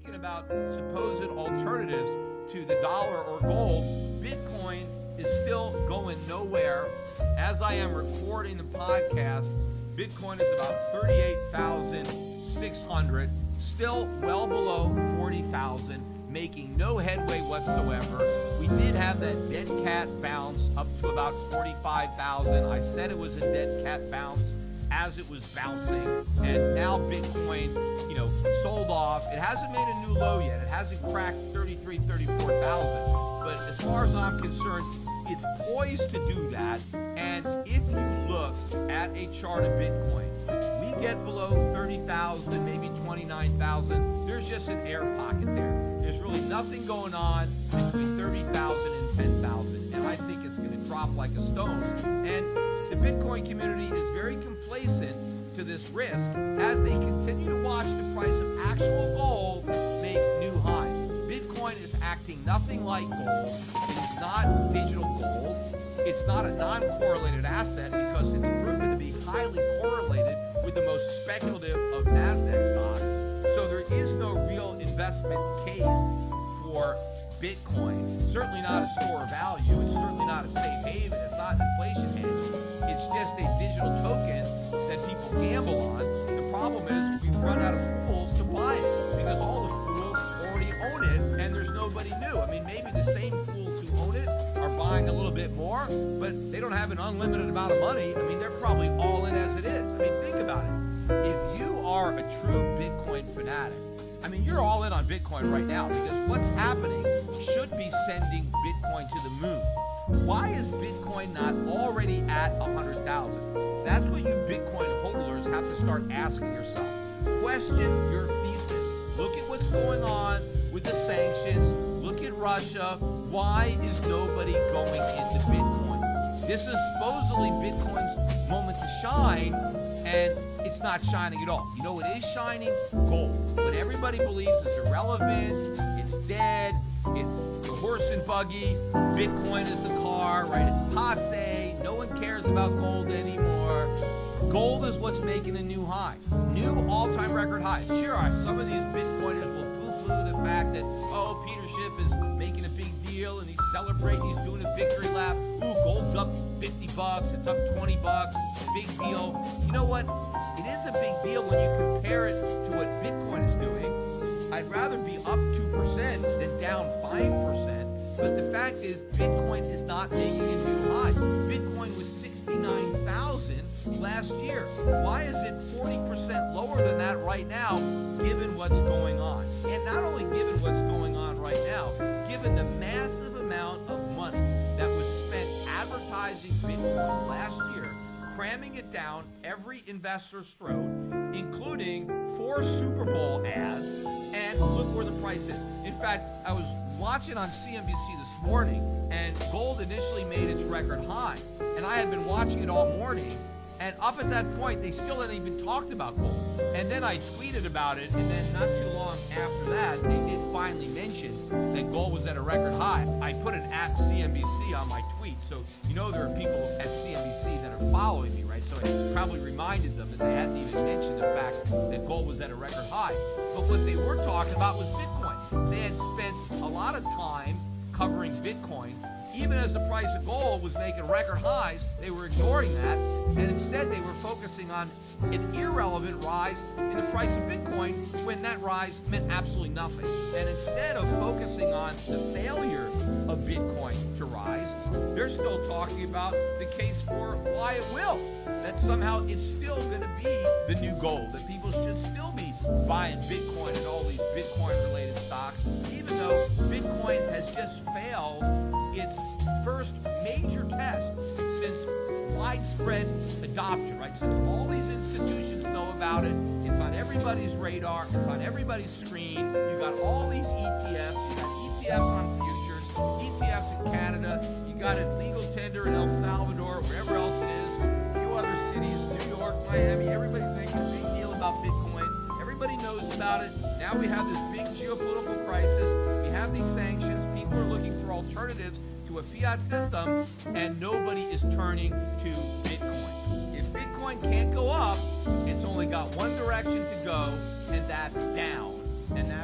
speaking about supposed alternatives to the dollar or gold, Bitcoin is still going nowhere. As I am recording the podcast, Bitcoin is about 38,600, still well below 40,000, making no headway whatsoever. We did have that dead cat bounce up to about 45,000. I said it was a dead cat bounce as it was bouncing, and now Bitcoin, sold off. It hasn't made a new low yet. It hasn't cracked 33, 34,000. But as far as I'm concerned, it's poised to do that. And if you look at a chart of Bitcoin, we get below 30,000, maybe 29,000. There's just an air pocket there. There's really nothing going on between 30,000 and 10,000. And I think it's going to drop like a stone. And the Bitcoin community is very complacent to this risk as they continue to watch the price of actual gold make new highs. Bitcoin is acting nothing like gold. It is not digital gold. It's not a non-correlated asset because it's proven to be highly correlated with the most speculative of NASDAQ stocks. So there is no real investment case for Bitcoin. Certainly not a store of value. It's certainly not a safe haven. It's not an inflation hedge. It's just a digital token that people gamble on. The problem is we've run out of fools to buy it because all the fools already own it and there's nobody new. I mean, maybe the same fools who own it are buying a little bit more, but they don't have an unlimited amount of money. I mean, they're probably all in as it is. I mean, think about it. If you are a true Bitcoin fanatic, I mean, you're all in on Bitcoin right now because what's happening should be sending Bitcoin to the moon. Why is Bitcoin not already at 100,000? That's what you Bitcoin holders have to start asking yourself. Question your thesis. Look at what's going on with the sanctions. Look at Russia. Why is nobody going into Bitcoin? This is supposedly Bitcoin's moment to shine, and it's not shining at all. You know what is shining? Gold. What everybody believes is irrelevant, it's dead, it's the horse and buggy, Bitcoin is the car, right? It's passe, no one cares about gold anymore. Gold is what's making a new high, new all-time record highs. Sure, some of these Bitcoiners will poo-poo the fact that, Peter Schiff is making a big deal and he's celebrating, he's doing a victory lap. Ooh, gold's up $50, it's up $20, big deal. You know what? It is a big deal when you compare it to what Bitcoin is doing. I'd rather be up 2% than down 5%. But the fact is, Bitcoin is not making a new high. Bitcoin was 69,000 last year. Why is it 40% lower than that right now, given what's going on? And not only given what's going on right now, given the massive amount of money that was spent advertising Bitcoin last year, cramming it down every investor's throat, including 4 Super Bowl ads, and look where the price is. In fact, I was watching on CNBC this morning, and gold initially made its record high, and I had been watching it all morning, and up at that point, they still hadn't even talked about gold. And then I tweeted about it, and then not too long after that, they did finally mention that gold was at a record high. I put an @CNBC on my tweet, so there are people at CNBC that are following me, right? So it probably reminded them that they hadn't even mentioned the fact that gold was at a record high. But what they were talking about was Bitcoin. They had spent a lot of time covering Bitcoin. Even as the price of gold was making record highs, they were ignoring that, and instead they were focusing on an irrelevant rise in the price of Bitcoin when that rise meant absolutely nothing. And instead of focusing on the failure of Bitcoin to rise, they're still talking about the case for why it will, that somehow it's still going to be the new gold, that people should still be buying Bitcoin and all these Bitcoin-related stocks, even though Bitcoin has just failed its first major test since widespread adoption, right? Since all these institutions know about it, it's on everybody's radar, it's on everybody's screen. You got all these ETFs, you got ETFs on futures, ETFs in Canada, you got a legal tender in El Salvador, wherever else it is, a few other cities, New York, Miami, everybody's making a big deal about Bitcoin. Everybody knows about it. Now we have this big geopolitical crisis. We have these sanctions. People are looking for alternatives to a fiat system, and nobody is turning to Bitcoin. If Bitcoin can't go up, it's only got one direction to go, and that's down. And that's